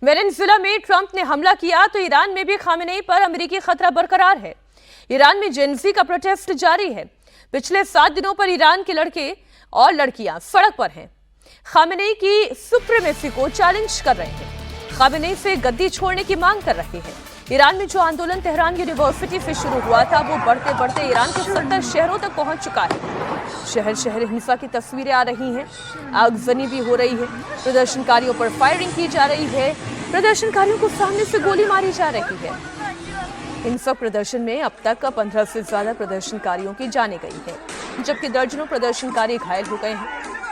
Venezuela में Trump ने हमला किया तो ईरान में भी खामेनेई पर अमेरिकी खतरा बरकरार है। ईरान में जेनजी का प्रोटेस्ट जारी है। पिछले 7 दिनों पर ईरान के लड़के और लड़कियां सड़क पर हैं। खामेनेई की सुप्रीमेसी को चैलेंज कर रहे हैं। खामेनेई से गद्दी छोड़ने की मांग कर रहे हैं। ईरान में जो आंदोलन तेहरान यूनिवर्सिटी से शुरू हुआ था वो बढ़ते बढ़ते ईरान के 70 शहरों तक पहुंच चुका है। शहर शहर हिंसा की तस्वीरें आ रही हैं। आगजनी भी हो रही है। प्रदर्शनकारियों पर फायरिंग की जा रही है। प्रदर्शनकारियों को सामने से गोली मारी जा रही है। हिंसक प्रदर्शन में अब तक 15 से ज्यादा प्रदर्शनकारियों की जाने गई है, जबकि दर्जनों प्रदर्शनकारी घायल हो गए हैं।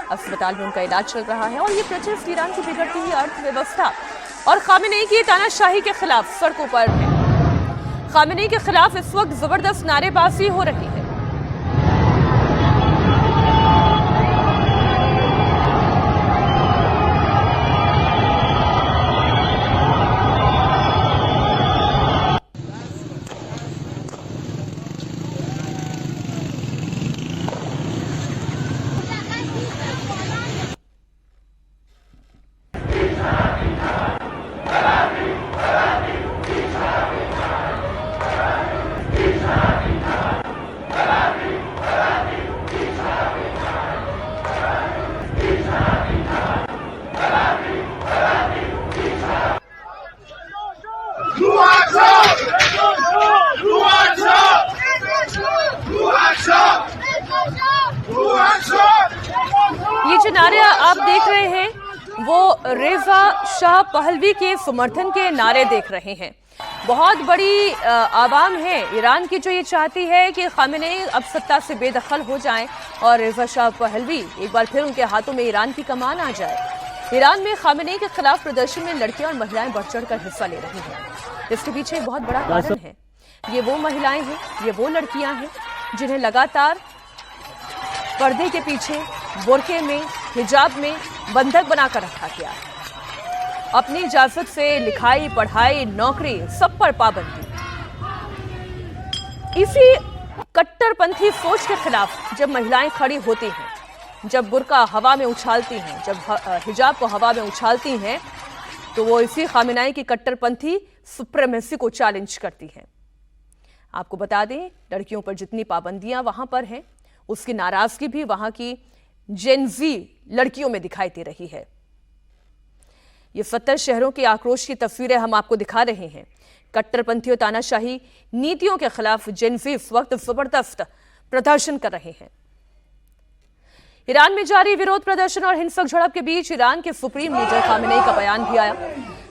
अस्पताल में उनका इलाज चल रहा है और ये प्रोटेस्ट ईरान की बिगड़ती हुई अर्थव्यवस्था और खामेनेई की तानाशाही के खिलाफ सड़कों पर है। खामेनेई के खिलाफ इस वक्त जबरदस्त नारेबाजी हो रही है। ये जो नारे आप देख रहे हैं वो रेजा शाह पहलवी के समर्थन के नारे देख रहे हैं। बहुत बड़ी आवाम है ईरान की जो ये चाहती है कि खामेनेई अब सत्ता से बेदखल हो जाएं और रेजा शाह पहलवी एक बार फिर उनके हाथों में ईरान की कमान आ जाए। ईरान में खामेनेई के खिलाफ प्रदर्शन में लड़कियां और महिलाएं बढ़ चढ़कर हिस्सा ले रही हैं। इसके पीछे एक बहुत बड़ा कारण है। ये वो महिलाएं हैं, ये वो लड़कियां हैं जिन्हें लगातार पर्दे के पीछे, बुर्के में, हिजाब में बंधक बनाकर रखा गया है। अपनी इजाजत से लिखाई, पढ़ाई, नौकरी सब पर पाबंदी। इसी कट्टरपंथी सोच के खिलाफ जब महिलाएं खड़ी होती हैं, जब बुर्का हवा में उछालती हैं, जब हिजाब को हवा में उछालती हैं, तो वो इसी खामेनेई की कट्टरपंथी सुप्रीमेसी को चैलेंज करती हैं। आपको बता दें, लड़कियों पर जितनी पाबंदियां वहां पर हैं, उसकी नाराजगी भी वहां की जेनजी लड़कियों में दिखाई दे रही है। ये 70 शहरों के आक्रोश की तस्वीरें हम आपको दिखा रहे हैं। कट्टरपंथी और तानाशाही नीतियों के खिलाफ जेनजी इस वक्त जबरदस्त प्रदर्शन कर रहे हैं। ईरान में जारी विरोध प्रदर्शन और हिंसक झड़प के बीच ईरान के सुप्रीम लीडर खामेनेई का बयान भी आया।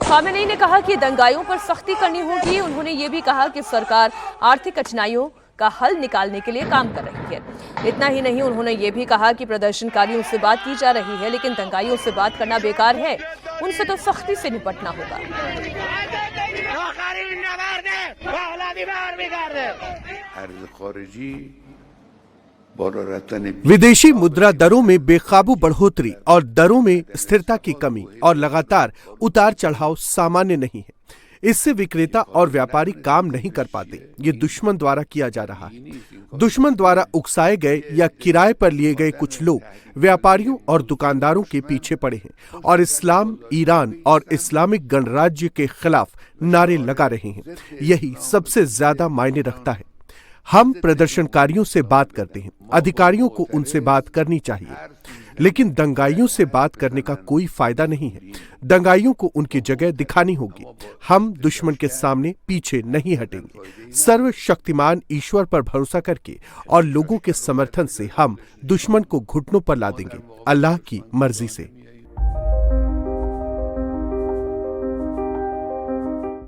खामेनेई ने कहा कि दंगाइयों पर सख्ती करनी होगी। उन्होंने ये भी कहा कि सरकार आर्थिक कठिनाइयों का हल निकालने के लिए काम कर रही है। इतना ही नहीं, उन्होंने ये भी कहा कि प्रदर्शनकारियों से बात की जा रही है, लेकिन दंगाइयों से बात करना बेकार है, उनसे तो सख्ती से निपटना होगा। विदेशी मुद्रा दरों में बेकाबू बढ़ोतरी और दरों में स्थिरता की कमी और लगातार उतार चढ़ाव सामान्य नहीं है। इससे विक्रेता और व्यापारी काम नहीं कर पाते। ये दुश्मन द्वारा किया जा रहा है। दुश्मन द्वारा उकसाए गए या किराए पर लिए गए कुछ लोग व्यापारियों और दुकानदारों के पीछे पड़े हैं और इस्लाम, ईरान और इस्लामिक गणराज्य के खिलाफ नारे लगा रहे हैं। यही सबसे ज्यादा मायने रखता है। हम प्रदर्शनकारियों से बात करते हैं, अधिकारियों को उनसे बात करनी चाहिए, लेकिन दंगाइयों से बात करने का कोई फायदा नहीं है। दंगाइयों को उनकी जगह दिखानी होगी। हम दुश्मन के सामने पीछे नहीं हटेंगे। सर्वशक्तिमान ईश्वर पर भरोसा करके और लोगों के समर्थन से हम दुश्मन को घुटनों पर ला देंगे, अल्लाह की मर्जी से।